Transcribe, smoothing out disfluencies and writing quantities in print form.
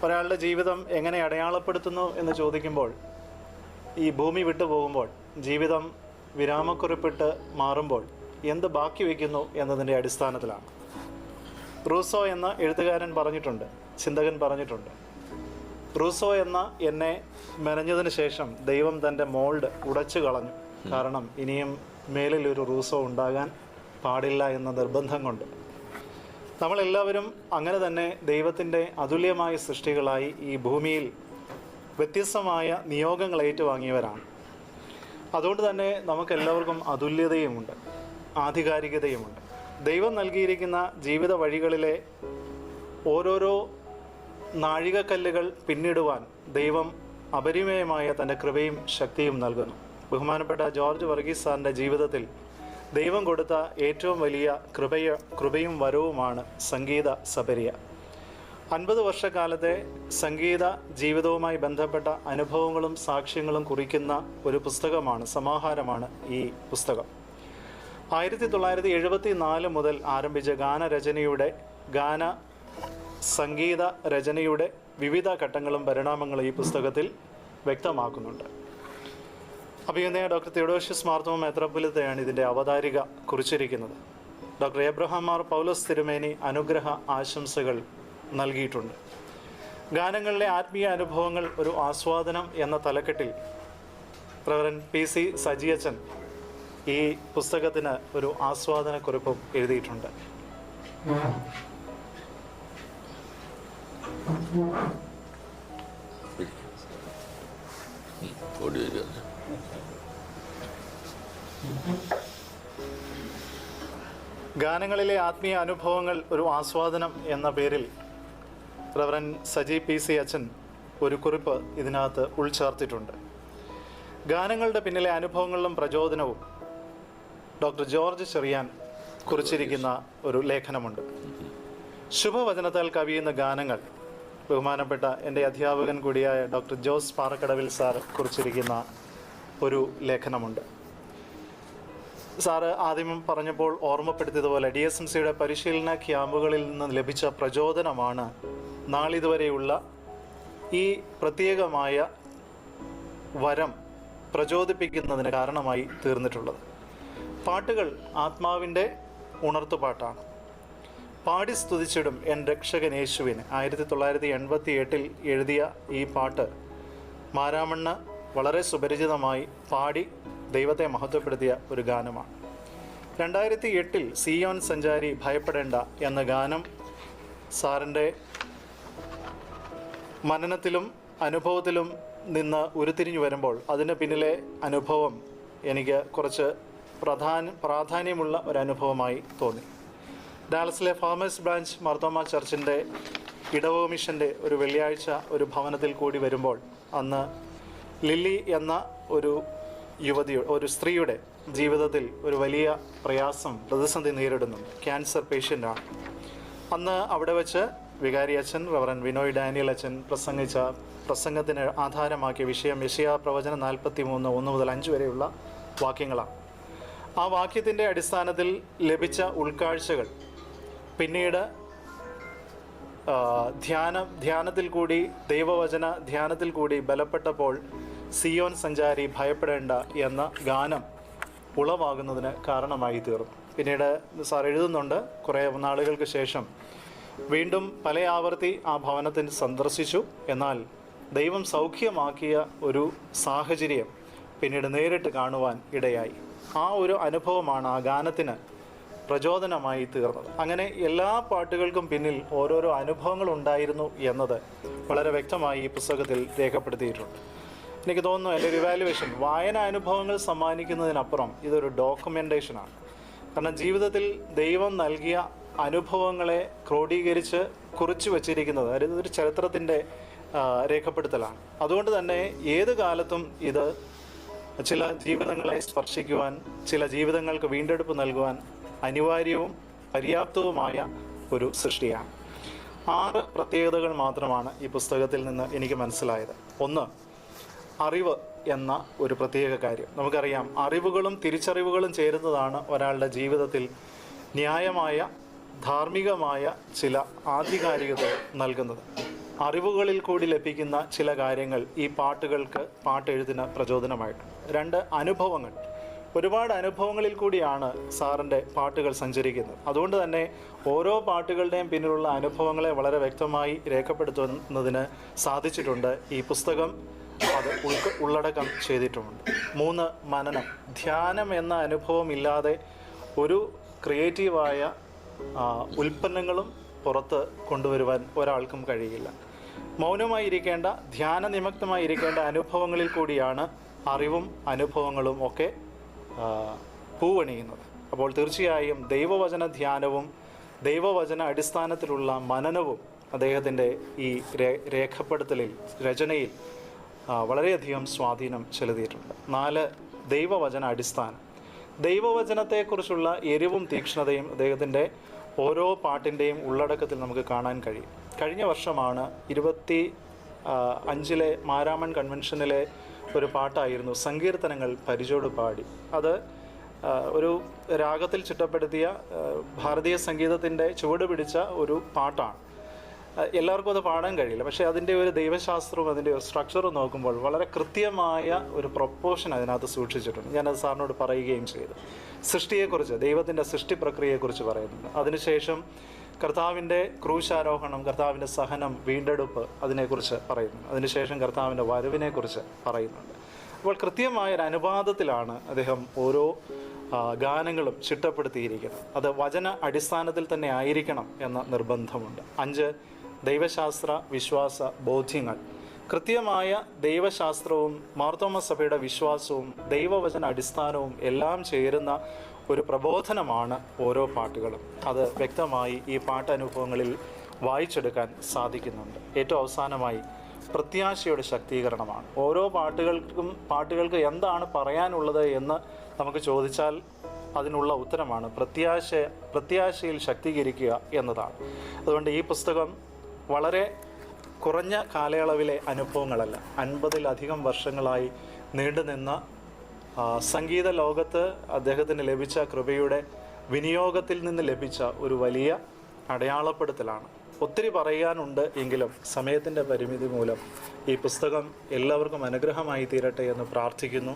ഒരാളുടെ ജീവിതം എങ്ങനെ അടയാളപ്പെടുത്തുന്നു എന്ന് ചോദിക്കുമ്പോൾ, ഈ ഭൂമി വിട്ടു പോകുമ്പോൾ, ജീവിതം വിരാമക്കുറിപ്പിട്ട് മാറുമ്പോൾ എന്ത് ബാക്കി വയ്ക്കുന്നു എന്നതിൻ്റെ അടിസ്ഥാനത്തിലാണ്. റൂസോ എന്ന എഴുത്തുകാരൻ പറഞ്ഞിട്ടുണ്ട്, ചിന്തകൻ പറഞ്ഞിട്ടുണ്ട്, റൂസോ എന്ന എന്നെ മെനഞ്ഞതിന് ശേഷം ദൈവം തൻ്റെ മോൾഡ് ഉടച്ചു കളഞ്ഞു. കാരണം ഇനിയും മേലിലൊരു റൂസോ ഉണ്ടാകാൻ പാടില്ല എന്ന നിർബന്ധം കൊണ്ട്. നമ്മളെല്ലാവരും അങ്ങനെ തന്നെ ദൈവത്തിൻ്റെ അതുല്യമായ സൃഷ്ടികളായി ഈ ഭൂമിയിൽ വ്യത്യസ്തമായ നിയോഗങ്ങൾ ഏറ്റുവാങ്ങിയവരാണ്. അതുകൊണ്ട് തന്നെ നമുക്കെല്ലാവർക്കും അതുല്യതയുമുണ്ട്, ആധികാരികതയുമുണ്ട്. ദൈവം നൽകിയിരിക്കുന്ന ജീവിത വഴികളിലെ ഓരോരോ നാഴികക്കല്ലുകൾ പിന്നിടുവാൻ ദൈവം അപരിമേയമായ തൻ്റെ കൃപയും ശക്തിയും നൽകുന്നു. ബഹുമാനപ്പെട്ട ജോർജ് വർഗീസ് സാറിൻ്റെ ജീവിതത്തിൽ ദൈവം കൊടുത്ത ഏറ്റവും വലിയ കൃപയും വരവുമാണ് സംഗീത സബരിയ. 50 വർഷക്കാലത്തെ സംഗീത ജീവിതവുമായി ബന്ധപ്പെട്ട അനുഭവങ്ങളും സാക്ഷ്യങ്ങളും കുറിക്കുന്ന ഒരു പുസ്തകമാണ്, സമാഹാരമാണ് ഈ പുസ്തകം. 1974 മുതൽ ആരംഭിച്ച സംഗീത രചനയുടെ വിവിധ ഘട്ടങ്ങളും പരിണാമങ്ങളും ഈ പുസ്തകത്തിൽ വ്യക്തമാക്കുന്നുണ്ട്. അഭിനന്ദ ഡോക്ടർ തിയോഡോഷ്യസ് മാർത്തോമ മെത്രാപ്പൊലീത്തയാണ് ഇതിൻ്റെ അവതാരിക കുറിച്ചിരിക്കുന്നത്. ഡോക്ടർ എബ്രഹാം മാർ പൗലോസ് തിരുമേനി അനുഗ്രഹ ആശംസകൾ നൽകിയിട്ടുണ്ട്. ഗാനങ്ങളിലെ ആത്മീയ അനുഭവങ്ങൾ ഒരു ആസ്വാദനം എന്ന തലക്കെട്ടിൽ റവറൻ PC സജിയച്ചൻ ഈ പുസ്തകത്തിന് ഒരു ആസ്വാദനക്കുറിപ്പും എഴുതിയിട്ടുണ്ട്. ഗാനങ്ങളിലെ ആത്മീയ അനുഭവങ്ങൾ ഒരു ആസ്വാദനം എന്ന പേരിൽ റവറൻ സജി PC അച്ഛൻ ഒരു കുറിപ്പ് ഇതിനകത്ത് ഉൾച്ചേർത്തിട്ടുണ്ട്. ഗാനങ്ങളുടെ പിന്നിലെ അനുഭവങ്ങളിലും പ്രചോദനവും ഡോക്ടർ ജോർജ് ചെറിയാൻ കുറിച്ചിരിക്കുന്ന ഒരു ലേഖനമുണ്ട്. ശുഭവചനത്താൽ കവിയുന്ന ഗാനങ്ങൾ ബഹുമാനപ്പെട്ട എൻ്റെ അധ്യാപകൻ കൂടിയായ ഡോക്ടർ ജോസ് പാറക്കടവിൽ സാർ കുറിച്ചിരിക്കുന്ന ഒരു ലേഖനമുണ്ട്. സാറ് ആദ്യം പറഞ്ഞപ്പോൾ ഓർമ്മപ്പെടുത്തിയതുപോലെ DSMCയുടെ പരിശീലന ക്യാമ്പുകളിൽ നിന്ന് ലഭിച്ച പ്രചോദനമാണ് നാളിതുവരെയുള്ള ഈ പ്രത്യേകമായ വരം പ്രചോദിപ്പിക്കുന്നതിന് കാരണമായി തീർന്നിട്ടുള്ളത്. പാട്ടുകൾ ആത്മാവിൻ്റെ ഉണർത്തുപാട്ടാണ്. പാടി സ്തുതിച്ചിടും എൻ രക്ഷകൻ യേശുവിന് 1988 എഴുതിയ ഈ പാട്ട് മാരാമണ്ണ് വളരെ സുപരിചിതമായി പാടി ദൈവത്തെ മഹത്വപ്പെടുത്തിയ ഒരു ഗാനമാണ്. 2008 സിയോൻ സഞ്ചാരി ഭയപ്പെടേണ്ട എന്ന ഗാനം സാറിൻ്റെ മനനത്തിലും അനുഭവത്തിലും നിന്ന് ഉരുത്തിരിഞ്ഞു വരുമ്പോൾ അതിന് പിന്നിലെ അനുഭവം എനിക്ക് കുറച്ച് പ്രാധാന്യമുള്ള ഒരനുഭവമായി തോന്നി. ഡാലസിലെ ഫാമേഴ്സ് ബ്രാഞ്ച് മാർത്തോമ ചർച്ചിൻ്റെ ഇടവക മിഷൻ്റെ ഒരു വെള്ളിയാഴ്ച ഒരു ഭവനത്തിൽ കൂടി വരുമ്പോൾ അന്ന് ലില്ലി എന്ന ഒരു സ്ത്രീയുടെ ജീവിതത്തിൽ ഒരു വലിയ പ്രതിസന്ധി നേരിടുന്നുണ്ട്. ക്യാൻസർ പേഷ്യൻ്റാണ്. അന്ന് അവിടെ വെച്ച് വികാരി അച്ഛൻ റവറൻ വിനോയ് ഡാനിയൽ അച്ഛൻ പ്രസംഗിച്ച പ്രസംഗത്തിന് ആധാരമാക്കിയ വിഷയം യെശയ്യാ പ്രവചനം 43 1 മുതൽ 5 വരെയുള്ള വാക്യങ്ങളാണ്. ആ വാക്യത്തിൻ്റെ അടിസ്ഥാനത്തിൽ ലഭിച്ച ഉൾക്കാഴ്ചകൾ പിന്നീട് ധ്യാനത്തിൽ കൂടി ദൈവവചന ധ്യാനത്തിൽ കൂടി ബലപ്പെട്ടപ്പോൾ സിയോൻ സഞ്ചാരി ഭയപ്പെടേണ്ട എന്ന ഗാനം ഉളവാകുന്നതിന് കാരണമായി തീർന്നു. പിന്നീട് സാർ എഴുതുന്നുണ്ട്, കുറേ നാളുകൾക്ക് ശേഷം വീണ്ടും പല ആവർത്തി ആ ഭവനത്തിൽ സന്ദർശിച്ചു. എന്നാൽ ദൈവം സൗഖ്യമാക്കിയ ഒരു സാഹചര്യം പിന്നീട് നേരിട്ട് കാണുവാൻ ഇടയായി. ആ ഒരു അനുഭവമാണ് ആ ഗാനത്തിന് പ്രചോദനമായി തീർന്നത്. അങ്ങനെ എല്ലാ പാട്ടുകൾക്കും പിന്നിൽ ഓരോരോ അനുഭവങ്ങൾ ഉണ്ടായിരുന്നു എന്നത് വളരെ വ്യക്തമായി ഈ പുസ്തകത്തിൽ രേഖപ്പെടുത്തിയിട്ടുണ്ട്. എനിക്ക് തോന്നുന്നു എൻ്റെ ഒരു ഇവാലുവേഷൻ വായന അനുഭവങ്ങൾ സമ്മാനിക്കുന്നതിനപ്പുറം ഇതൊരു ഡോക്യുമെൻറ്റേഷനാണ്. കാരണം ജീവിതത്തിൽ ദൈവം നൽകിയ അനുഭവങ്ങളെ ക്രോഡീകരിച്ച് കുറിച്ചു വച്ചിരിക്കുന്നത് ഒരു ചരിത്രത്തിൻ്റെ രേഖപ്പെടുത്തലാണ്. അതുകൊണ്ട് തന്നെ ഏത് കാലത്തും ഇത് ചില ജീവിതങ്ങളെ സ്പർശിക്കുവാൻ, ചില ജീവിതങ്ങൾക്ക് വീണ്ടെടുപ്പ് നൽകുവാൻ അനിവാര്യവും പര്യാപ്തവുമായ ഒരു സൃഷ്ടിയാണ്. 6 പ്രത്യേകതകൾ മാത്രമാണ് ഈ പുസ്തകത്തിൽ നിന്ന് എനിക്ക് മനസ്സിലായത്. ഒന്ന്, അറിവ് എന്ന ഒരു പ്രത്യേക കാര്യം. നമുക്കറിയാം, അറിവുകളും തിരിച്ചറിവുകളും ചേരുന്നതാണ് ഒരാളുടെ ജീവിതത്തിൽ ന്യായമായ ധാർമ്മികമായ ചില ആധികാരികത നൽകുന്നത്. അറിവുകളിൽ കൂടി ലഭിക്കുന്ന ചില കാര്യങ്ങൾ ഈ പാട്ടെഴുത്തിന് പ്രചോദനമായിട്ടുണ്ട്. 2 അനുഭവങ്ങൾ. ഒരുപാട് അനുഭവങ്ങളിൽ കൂടിയാണ് സാറിൻ്റെ പാട്ടുകൾ സഞ്ചരിക്കുന്നത്. അതുകൊണ്ട് തന്നെ ഓരോ പാട്ടുകളുടെയും പിന്നിലുള്ള അനുഭവങ്ങളെ വളരെ വ്യക്തമായി രേഖപ്പെടുത്തുന്നതിന് സാധിച്ചിട്ടുണ്ട്. ഈ പുസ്തകം അത് ഉള്ളടക്കം ചെയ്തിട്ടുമുണ്ട്. 3 മനനം. ധ്യാനം എന്ന അനുഭവം ഇല്ലാതെ ഒരു ക്രിയേറ്റീവായ ഉൽപ്പന്നങ്ങളും പുറത്ത് കൊണ്ടുവരുവാൻ ഒരാൾക്കും കഴിയില്ല. മൗനമായിരിക്കേണ്ട, ധ്യാന നിമഗ്നമായിരിക്കേണ്ട അനുഭവങ്ങളിൽ കൂടിയാണ് അറിവും അനുഭവങ്ങളും ഒക്കെ പൂവണിയുന്നത്. അപ്പോൾ തീർച്ചയായും ദൈവവചന ധ്യാനവും ദൈവവചന അടിസ്ഥാനത്തിലുള്ള മനനവും അദ്ദേഹത്തിൻ്റെ ഈ രേഖപ്പെടുത്തലിൽ, രചനയിൽ വളരെയധികം സ്വാധീനം ചെലുത്തിയിട്ടുണ്ട്. 4 ദൈവവചന അടിസ്ഥാനം. ദൈവവചനത്തെക്കുറിച്ചുള്ള എരിവും തീക്ഷ്ണതയും അദ്ദേഹത്തിൻ്റെ ഓരോ പാട്ടിൻ്റെയും ഉള്ളടക്കത്തിൽ നമുക്ക് കാണാൻ കഴിയും. കഴിഞ്ഞ വർഷമാണ് 25 മാരാമൺ കൺവെൻഷനിലെ ഒരു പാട്ടായിരുന്നു സങ്കീർത്തനങ്ങൾ പരിചോട് പാടി. അത് ഒരു രാഗത്തിൽ ചിട്ടപ്പെടുത്തിയ ഭാരതീയ സംഗീതത്തിൻ്റെ ചുവട് പിടിച്ച ഒരു പാട്ടാണ്. എല്ലാവർക്കും അത് പാടാൻ കഴിയില്ല. പക്ഷേ അതിൻ്റെ ഒരു ദൈവശാസ്ത്രവും അതിൻ്റെ സ്ട്രക്ചറും നോക്കുമ്പോൾ വളരെ കൃത്യമായ ഒരു പ്രൊപ്പോർഷൻ അതിനകത്ത് സൂക്ഷിച്ചിട്ടുണ്ട്. ഞാനത് സാറിനോട് പറയുകയും ചെയ്തു. സൃഷ്ടിയെക്കുറിച്ച്, ദൈവത്തിൻ്റെ സൃഷ്ടി പ്രക്രിയയെക്കുറിച്ച് പറയുന്നുണ്ട്. അതിനുശേഷം കർത്താവിൻ്റെ ക്രൂശാരോഹണം, കർത്താവിൻ്റെ സഹനം, വീണ്ടെടുപ്പ്, അതിനെക്കുറിച്ച് പറയുന്നുണ്ട്. അതിനുശേഷം കർത്താവിൻ്റെ വരവിനെക്കുറിച്ച് പറയുന്നുണ്ട്. അപ്പോൾ കൃത്യമായൊരു അനുപാതത്തിലാണ് അദ്ദേഹം ഓരോ ഗാനങ്ങളും ചിട്ടപ്പെടുത്തിയിരിക്കുന്നത്. അത് വചന അടിസ്ഥാനത്തിൽ തന്നെ ആയിരിക്കണം എന്ന നിർബന്ധമുണ്ട്. 5 ദൈവശാസ്ത്ര വിശ്വാസ ബോധ്യങ്ങൾ. കൃത്യമായ ദൈവശാസ്ത്രവും മാർത്തോമ സഭയുടെ വിശ്വാസവും ദൈവവചന അടിസ്ഥാനവും എല്ലാം ചേരുന്ന ഒരു പ്രബോധനമാണ് ഓരോ പാട്ടുകളും. അത് വ്യക്തമായി ഈ പാട്ടനുഭവങ്ങളിൽ വായിച്ചെടുക്കാൻ സാധിക്കുന്നുണ്ട്. ഏറ്റവും അവസാനമായി പ്രത്യാശയുടെ ശക്തീകരണമാണ്. ഓരോ പാട്ടുകൾക്ക് എന്താണ് പറയാനുള്ളത് എന്ന് നമുക്ക് ചോദിച്ചാൽ അതിനുള്ള ഉത്തരമാണ് പ്രത്യാശയിൽ ശക്തീകരിക്കുക എന്നതാണ്. അതുകൊണ്ട് ഈ പുസ്തകം വളരെ കുറഞ്ഞ കാലയളവിലെ അനുഭവങ്ങളല്ല, 50-ലധികം വർഷങ്ങളായി നീണ്ടുനിന്ന സംഗീത ലോകത്ത് അദ്ദേഹത്തിന് ലഭിച്ച കൃപയുടെ വിനിയോഗത്തിൽ നിന്ന് ലഭിച്ച ഒരു വലിയ അടയാളപ്പെടുത്തലാണ്. ഒത്തിരി പറയാനുണ്ട് എങ്കിലും സമയത്തിൻ്റെ പരിമിതി മൂലം ഈ പുസ്തകം എല്ലാവർക്കും അനുഗ്രഹമായി തീരട്ടെ എന്ന് പ്രാർത്ഥിക്കുന്നു.